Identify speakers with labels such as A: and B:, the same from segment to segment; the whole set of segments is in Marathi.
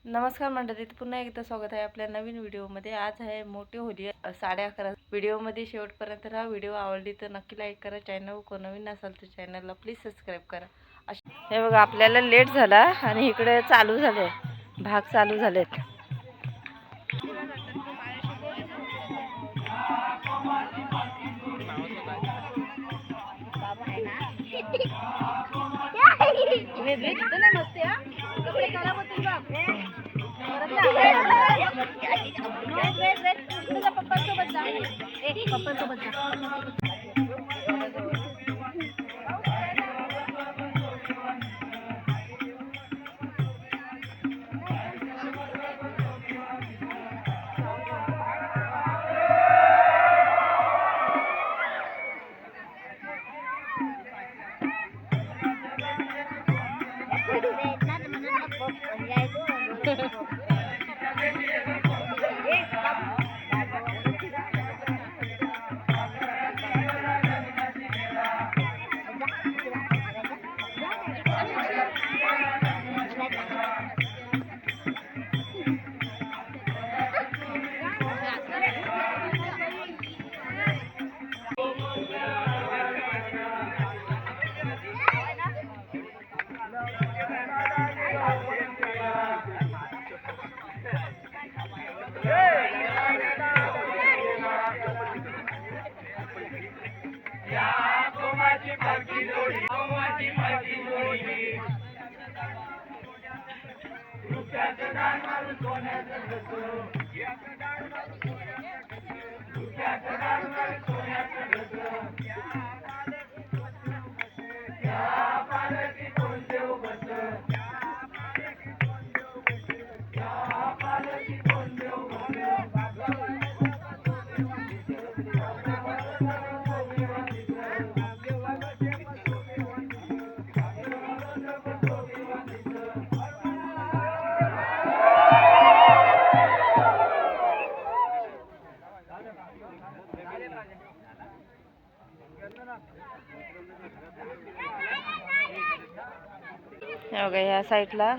A: नमस्कार मंडळी, पुन्हा एकदा स्वागत आहे आपल्या नवीन व्हिडिओमध्ये। आज आहे मोठी होली 11:30। व्हिडिओमध्ये शेवटपर्यंत राहा। व्हिडिओ आवडली तर नक्की लाईक करा। चॅनल को नवीन असाल तर चॅनलला प्लीज सबस्क्राईब करा। हे बघा, आपल्याला लेट झाला आणि इकडे चालू झाले, भाग चालू झालेत। बघा, या साईडला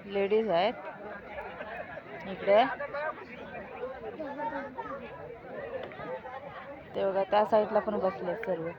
A: लेडीज आहेत, इकडे ते बघा, त्या साईडला पण बसले सर्व।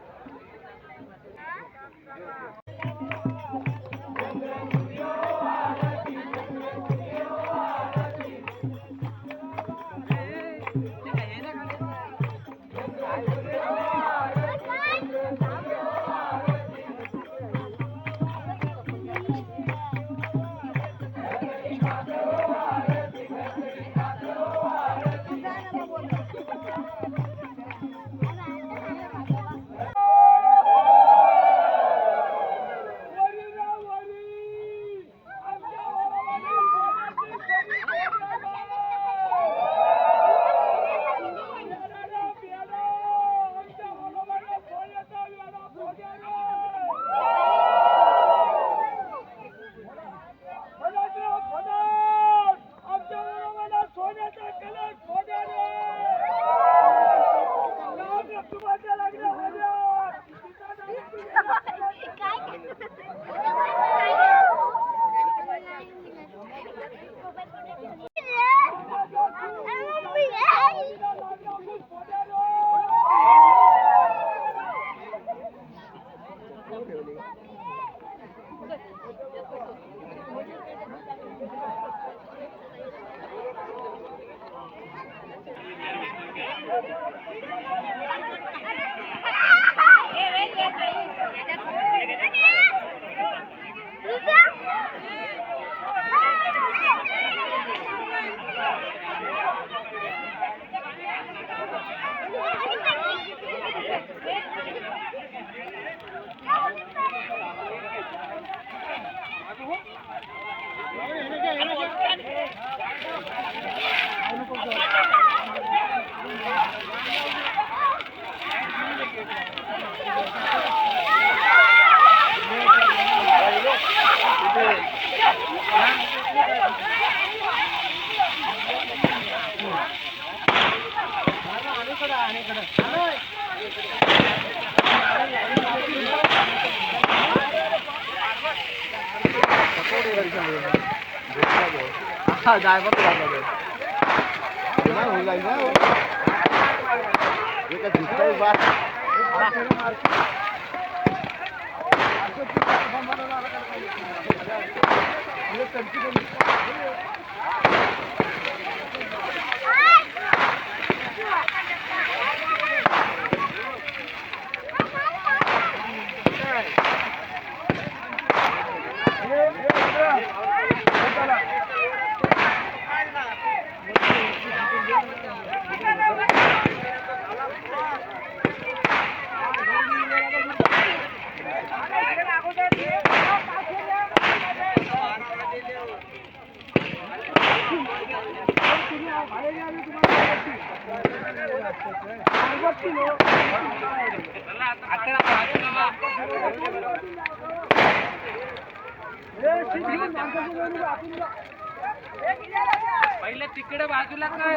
B: पहिले तिकडे बाजूला काय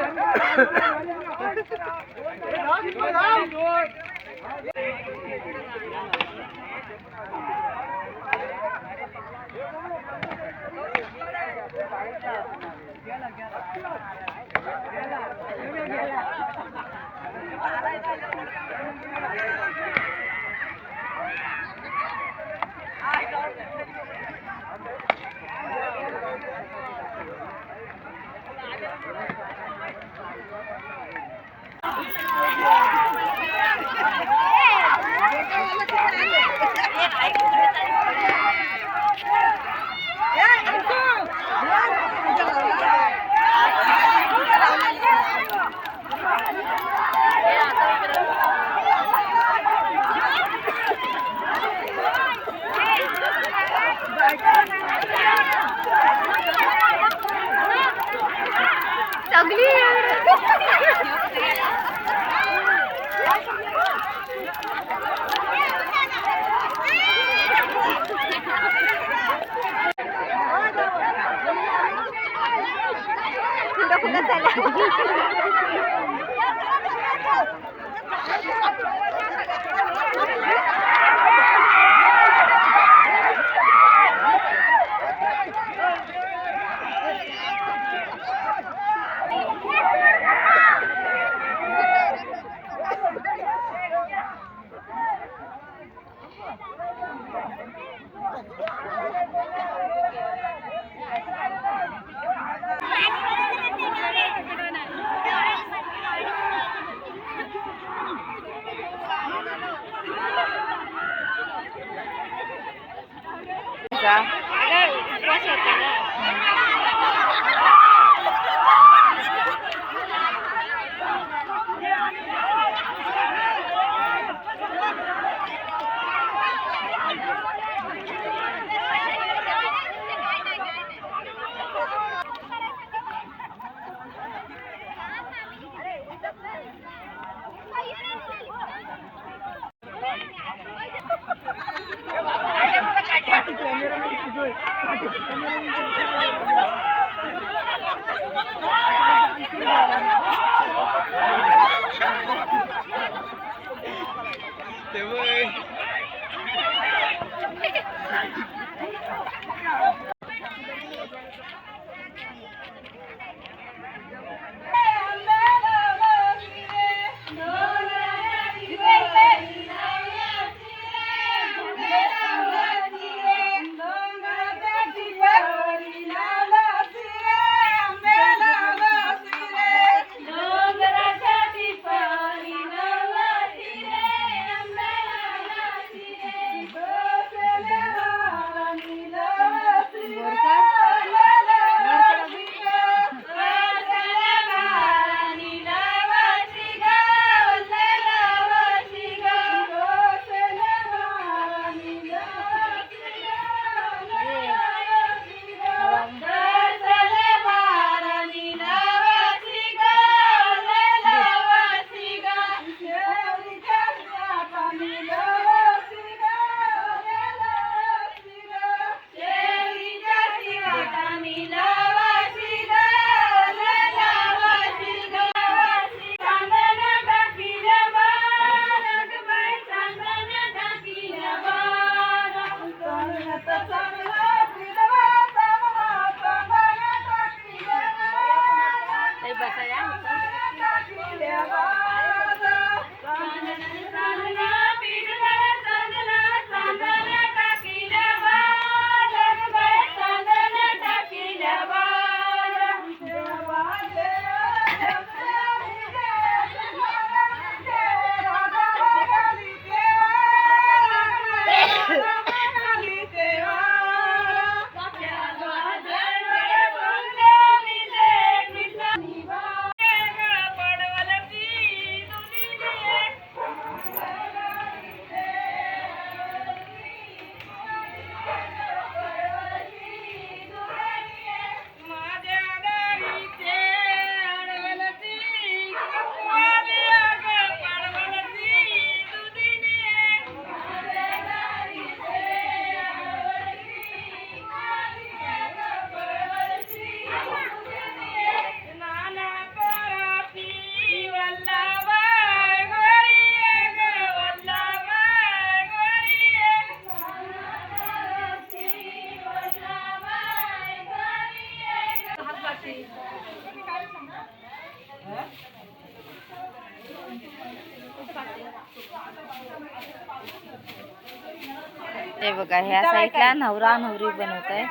A: हे बघा ह्या साईडला नवरा नवरी बनवत आहे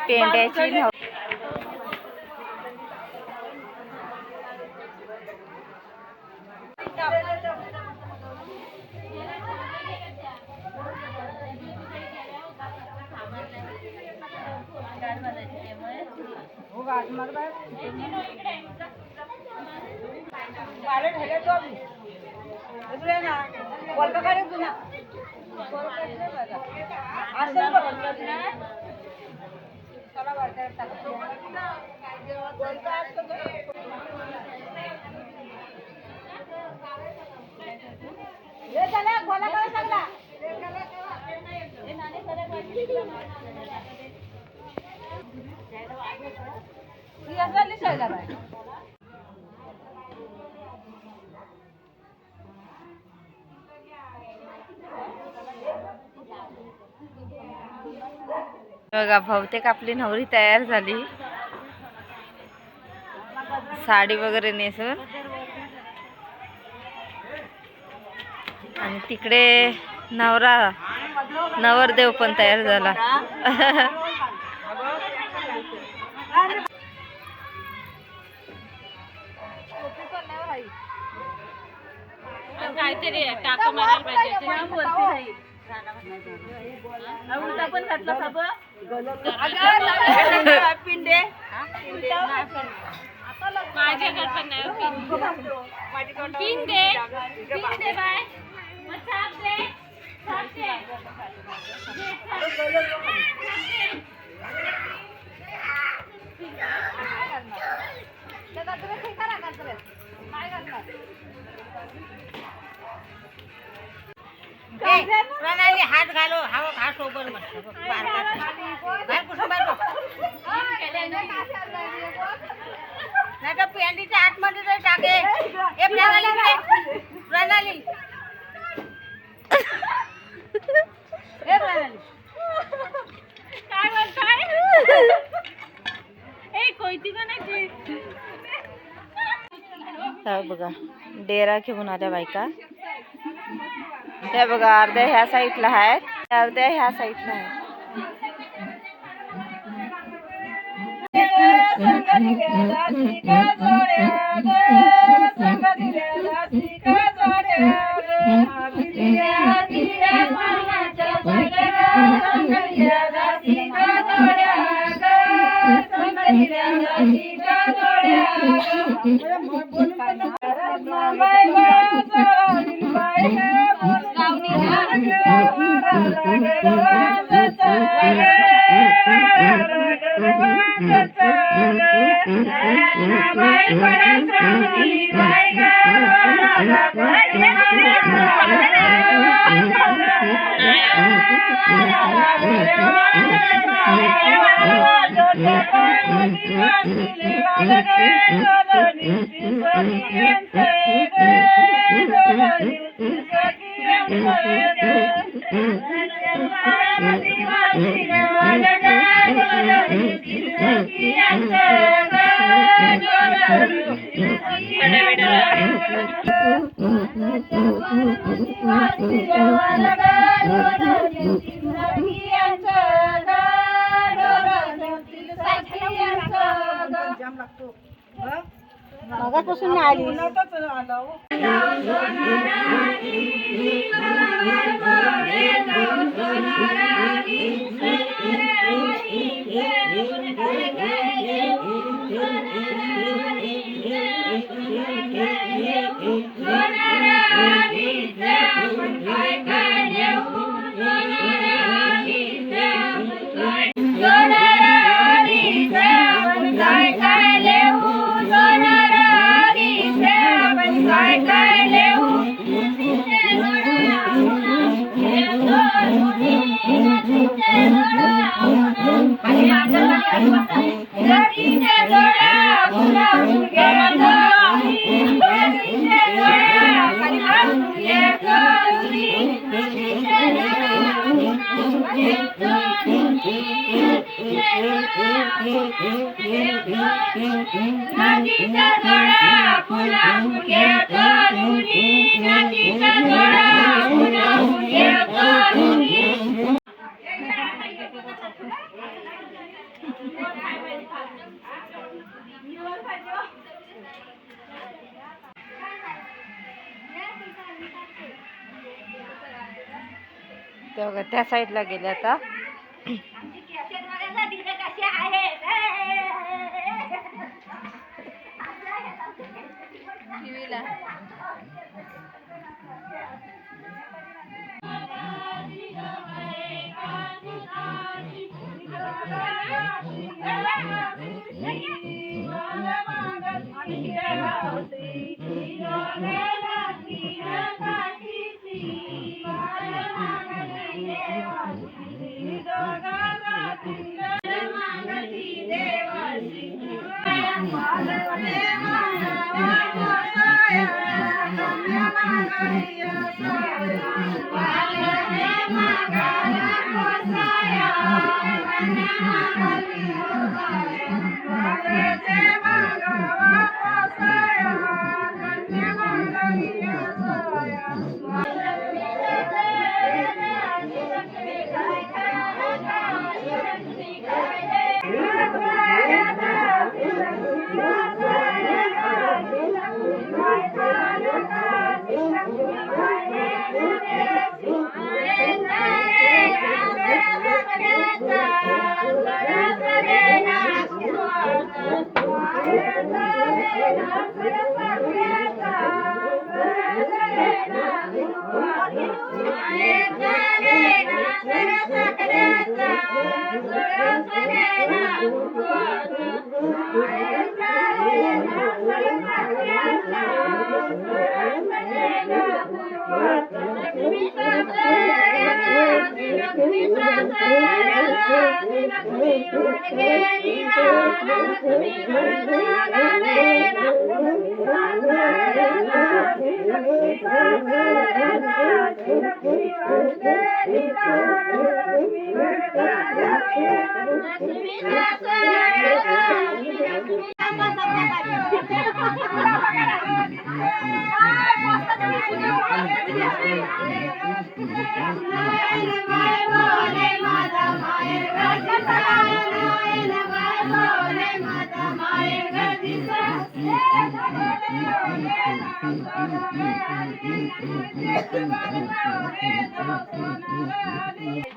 A: पेंड्याची बघा बहुतेक आपली नवरी तयार झाली साडी वगैरे नेसून आणि तिकडे नवरदेव पण तयार झाला काहीतरी टाका मारायला पाहिजे उलटा पण घातला साब पिंडे माझ्याकडे पण नाही पिंडे पिंडे बाय मग छाप दे छाप दे प्रणाली हात घालो हा सोबत नाही तर पेंडीच्या आतमध्ये तर टाके ए प्रणाली प्रणाली ए प्रणाली काय बोलताय ए कोयती कोणाची काय बघा डेरा घेऊन आल्या बायका त्या बघा अर्ध्या ह्या साईडला आहेत अर्ध्या ह्या साईडला आहेत मगापासून आली तेव्हा त्या साईडला गेले आता.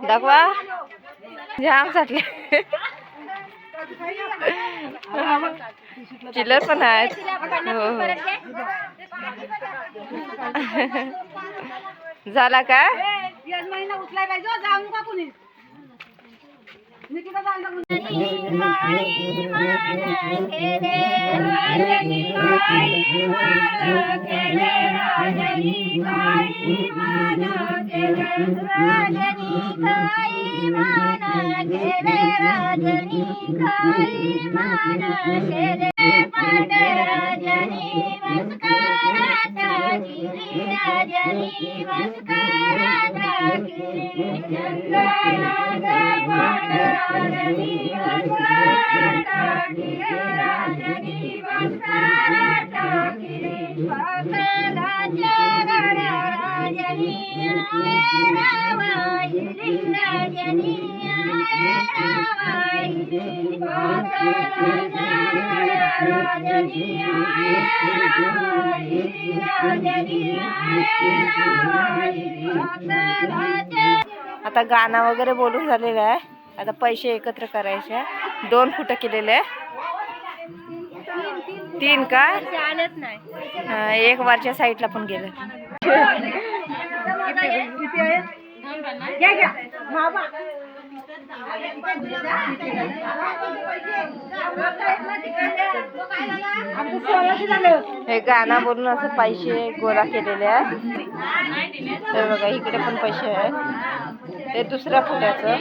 A: दाखवा जाम साठले चिल्लर पण आहेत. झाला का उचलाय पाहिजे जाऊ का कुणी आता गाणं वगैरे बोलून झालेलं आहे. आता पैसे एकत्र करायचे. 2 फुट केलेले आहे. 3 का आलेच नाही. एक वरच्या साईडला पण गेलं. हे गाणं बोलून असं पैसे गोळा केलेले आहेत. तर बघा इकडे पण पैसे आहेत. ते दुसऱ्या फुट्याचं.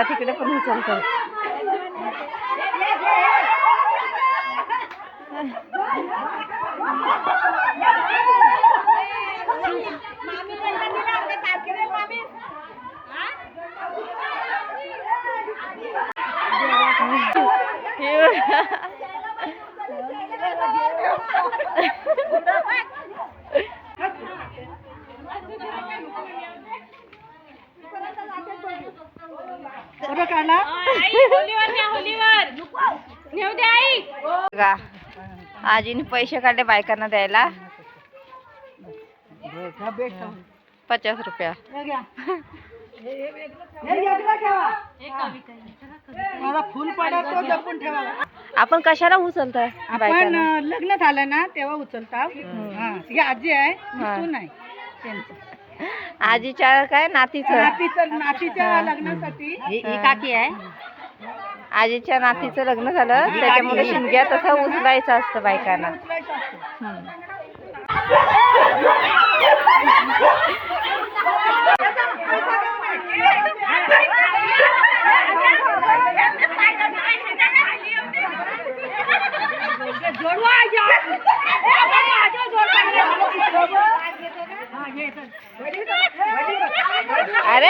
A: तिकडे पण उचलतात. आजीने पैसे काढले बायकांना द्यायला. 50 रुपया. आपण कशाला उचलताय?
B: आपण लग्न झालं ना तेव्हा उचलता. ही आजी आहे, सून आहे त्यांची.
A: आजीच्या काय
B: नातीच्या लग्नासाठी.
A: ही काकी आहे. आजीच्या नातीचं लग्न झालं त्याच्यामुळे शिमग्या तसं उचलायचं असतं बायकांना. अरे